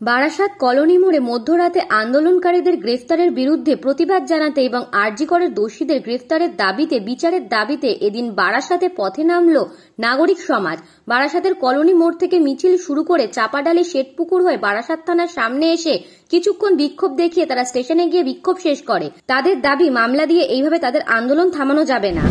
Barasat colony মোড়ে মধ্যরাতে আন্দোলনকারীদের গ্রেফতারের বিরুদ্ধে প্রতিবাদ জানাতে এবং আরজি করের দোষীদের গ্রেফতারের দাবিতে বিচারের দাবিতে এদিন বারাসাতে পথে নামল নাগরিক সমাজ। বারাসাতের কলোনি মোড় থেকে মিছিল শুরু করে চাপাডালি শেঠপুকুর হয়ে বারাসাত থানার সামনে এসে কিছুক্ষণ বিক্ষোভ দেখিয়ে তারা স্টেশনে গিয়ে বিক্ষোভ শেষ করে। তাদের দাবি, মামলা দিয়ে এইভাবে তাদের আন্দোলন থামানো যাবে না।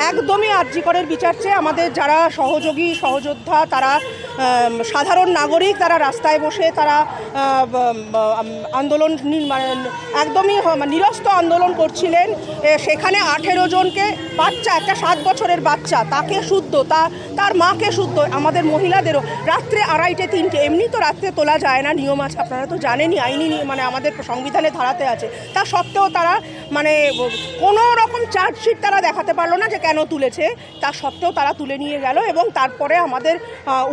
একদমই আরজি করের বিচার চেয়ে আমাদের যারা সহযোগী সহযোদ্ধা, তারা সাধারণ নাগরিক, তারা রাস্তায় বসে তারা আন্দোলন একদমই নিরস্ত আন্দোলন করছিলেন। সেখানে 18 জনকে বাচ্চা, একটা 7 বছরের বাচ্চা, তাকে শুদ্ধ, তার মাকে শুদ্ধ, আমাদের মহিলাদেরও রাত্রে 2:30 3টে, এমনি তো রাত্রে তোলা যায় না, নিয়ম আছে, আপনারা তো জানেনই, আইনি আমাদের সংবিধানে ধারাতে আছে। তা সত্ত্বেও তারা কোনো রকম চার্জশিট তারা দেখাতে পারলো না যে কেন তুলেছে, তা সত্ত্বেও তারা তুলে নিয়ে গেল। এবং তারপরে আমাদের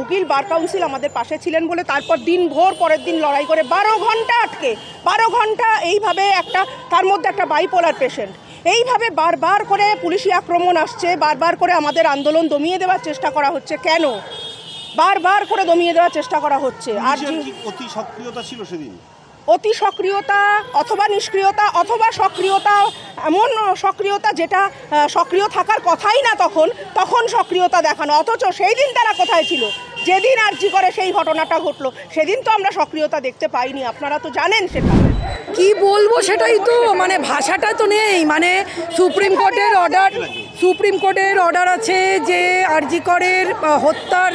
উকিল, বার কাউন্সিল আমাদের পাশে ছিলেন বলে তারপর দিনভর পরের দিন লড়াই করে 12 ঘন্টা আটকে, 12 ঘন্টা এইভাবে তার মধ্যে একটা বাইপোলার পেশেন্ট, এইভাবে বারবার করে পুলিশি আক্রমণ আসছে, বারবার করে আমাদের আন্দোলন দমিয়ে দেওয়ার চেষ্টা করা হচ্ছে। কেন বারবার করে দমিয়ে দেওয়ার চেষ্টা করা হচ্ছে? আর অতি সক্রিয়তা ছিল সেদিন, অতি সক্রিয়তা অথবা নিষ্ক্রিয়তা অথবা সক্রিয়তা, এমন সক্রিয়তা যেটা সক্রিয় থাকার কথাই না, তখন সক্রিয়তা দেখানো। অথচ সেই দিন তারা কোথায় ছিল? যেদিন আরজি করে সেই ঘটনাটা ঘটলো সেদিন তো আমরা সক্রিয়তা দেখতে পাইনি, আপনারা তো জানেন। সেটা কি বলবো, সেটাই তো ভাষাটা তো নেই। সুপ্রিম কোর্টের অর্ডার আছে যে আরজি করের হত্যার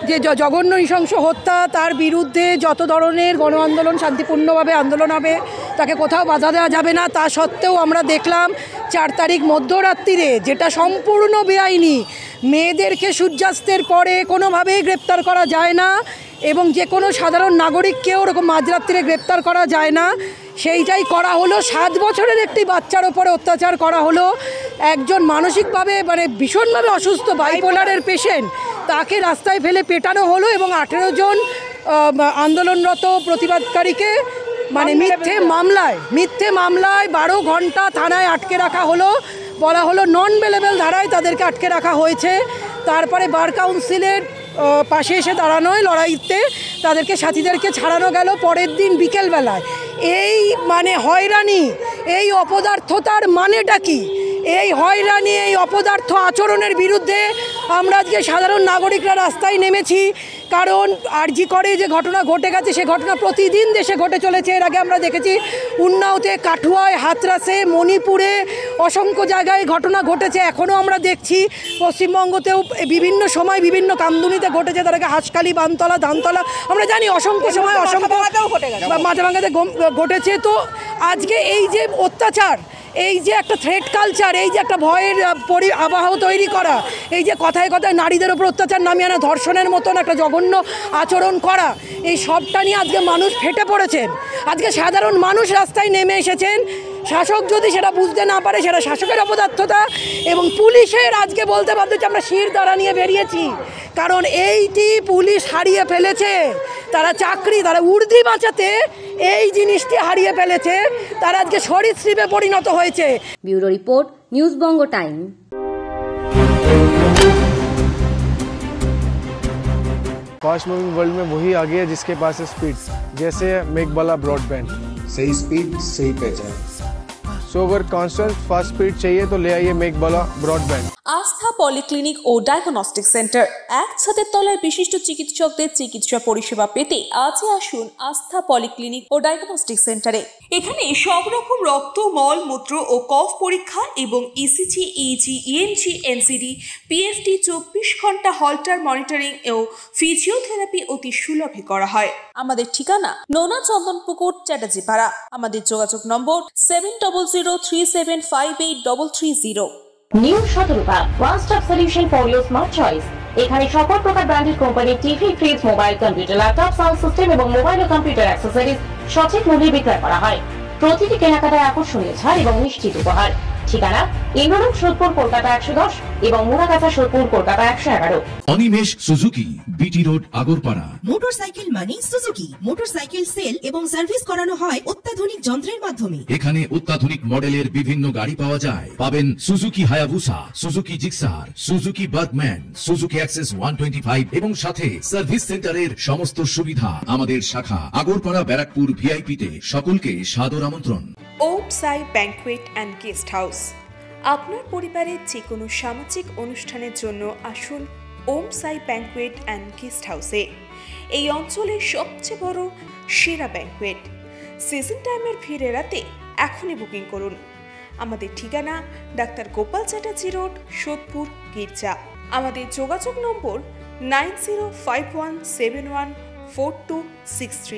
যে জঘন্য নৃশংস হত্যা, তার বিরুদ্ধে যত ধরনের গণ আন্দোলন শান্তিপূর্ণভাবে আন্দোলন হবে, তাকে কোথাও বাধা দেওয়া যাবে না। তা সত্ত্বেও আমরা দেখলাম 4 তারিখ মধ্যরাত্রিরে, যেটা সম্পূর্ণ বেআইনি, মেয়েদেরকে সূর্যাস্তের পরে কোনোভাবেই গ্রেপ্তার করা যায় না এবং যে কোনো সাধারণ নাগরিককেও ওরকম মাঝরাত্রিরে গ্রেপ্তার করা যায় না, সেইটাই করা হলো। 7 বছরের একটি বাচ্চার ওপরে অত্যাচার করা হলো। একজন মানসিকভাবে ভীষণভাবে অসুস্থ বাইপোলারের পেশেন্ট, তাকে রাস্তায় ফেলে পেটানো হলো এবং 18 জন আন্দোলনরত প্রতিবাদকারীকে মিথ্যে মামলায় 12 ঘন্টা থানায় আটকে রাখা হলো। বলা হলো নন বেলেবল ধারায় তাদেরকে আটকে রাখা হয়েছে। তারপরে বার কাউন্সিলের পাশে এসে দাঁড়ানোয় লড়াইতে তাদেরকে, সাথীদেরকে ছাড়ানো গেল পরের দিন বিকেলবেলায়। এই হয়রানি, এই অপদার্থতার মানেটা কি? এই হয়রানি, এই অপদার্থ আচরণের বিরুদ্ধে আমরা আজকে সাধারণ নাগরিকরা রাস্তায় নেমেছি। কারণ আরজি করে যে ঘটনা ঘটে গেছে, সে ঘটনা প্রতিদিন দেশে ঘটে চলেছে। এর আগে আমরা দেখেছি উন্নাওতে, কাঠুয়ায়, হাতরাসে, মণিপুরে অসংখ্য জায়গায় ঘটনা ঘটেছে। এখনও আমরা দেখছি পশ্চিমবঙ্গতেও বিভিন্ন সময় বিভিন্ন কামদুনিতে ঘটেছে, তার আগে হাঁসখালি, বানতলা, ধানতলা, আমরা জানি অসংখ্য সময় মাথাভাঙাতে ঘটেছে। তো আজকে এই যে অত্যাচার, এই যে একটা থ্রেট কালচার, এই যে একটা ভয়ের আবহ তৈরি করা, এই যে কথায় কথায় নারীদের ওপর অত্যাচার নামিয়ে আনা, ধর্ষণের মতন একটা জঘন্য আচরণ করা, এই সবটা নিয়ে আজকে মানুষ ফেটে পড়েছেন। আজকে সাধারণ মানুষ রাস্তায় নেমে এসেছেন। শাসক যদি সেটা বুঝতে না পারে, সেটা শাসকের অপদার্থতা। এবং পুলিশের আজকে বলতে বাধ্য হচ্ছে, আমরা শির দ্বারা নিয়ে বেরিয়েছি, কারণ এইটি পুলিশ হারিয়ে ফেলেছে। তারা চাকরি, তারা উর্দি বাঁচাতে এই জিনিসটি হারিয়ে ফেলেছে। তারা আজকে সরীসৃপে পরিণত হয়েছে। ব্যুরো রিপোর্ট, নিউজ বঙ্গ টাইম। फास्ट मूविंग वर्ल्ड में वही आगे है जिसके पास है स्पीड, जैसे मेघबाला ब्रॉडबैंड। सही स्पीड, सही पहचान। सो अगर कांस्टेंट फास्ट स्पीड चाहिए तो ले आइए मेघबाला ब्रॉडबैंड। আস্থা পলিক্লিনিক ও ডায়াগনস্টিক সেন্টার, এক ছাদের তলায় বিশিষ্ট চিকিৎসকদের চিকিৎসা পরিষেবা পেতে আজই আসুন আস্থা পলিক্লিনিক ও ডায়াগনস্টিক সেন্টারে। এখানে সব রকম রক্ত, মল, মূত্র ও কফ পরীক্ষা এবং ECG, easy, EMG, NCD, PFT 24 ঘন্টা হল্টার মনিটরিং ও ফিজিওথেরাপি অতি সুলভে করা হয়। আমাদের ঠিকানা নোনা চন্দনপুকুর, চ্যাটার্জিপাড়া। আমাদের যোগাযোগ নম্বর 7003758330। New Shatarupa, one stop solution for your smart choice. এখানে সকল প্রকার ব্র্যান্ডেড কোম্পানির TV, fridge, mobile, computer, laptop, sound system এবং মোবাইল ও কম্পিউটার অ্যাক্সেসরিজ সঠিক মূল্যে বিক্রয় করা হয়। প্রতিটি কেনাকাটায় আকর্ষণীয় ছাড় এবং নিশ্চিত উপহার। ঠিকানা ইন্দ্রনগর, সোদপুর, কলকাতা 110 এবং Muragachha, Sodepur, Kolkata 111। Animesh Suzuki, BT road, Agarpara. Motorcycle মানে সুজুকি। মোটরসাইকেল সেল এবং সার্ভিস করানো হয় অত্যাধুনিক যন্ত্রের মাধ্যমে। এখানে অত্যাধুনিক মডেলের বিভিন্ন গাড়ি পাওয়া যায়। পাবেন Suzuki Hayabusa, Suzuki Gixxer, Suzuki Bergman, Suzuki access 125 এবং সাথে সার্ভিস সেন্টারের সমস্ত সুবিধা। আমাদের শাখা আগরপাড়া, ব্যারাকপুর ভিআইপি তে। সকলকে সাদর আমন্ত্রণ। ওম সাই ব্যাংকুয়েট অ্যান্ড গেস্ট হাউস। আপনার পরিবারের যে কোনো সামাজিক অনুষ্ঠানের জন্য আসুন ওম সাই ব্যাংকুয়েট অ্যান্ড গেস্ট হাউসে। এই অঞ্চলের সবচেয়ে বড় সেরা ব্যাংকুয়েট। সিজন টাইমের ভিড় এড়াতে এখনই বুকিং করুন। আমাদের ঠিকানা ডাক্তার গোপাল চ্যাটার্জি রোড, সোদপুর, গির্জা। আমাদের যোগাযোগ নম্বর 9051714263।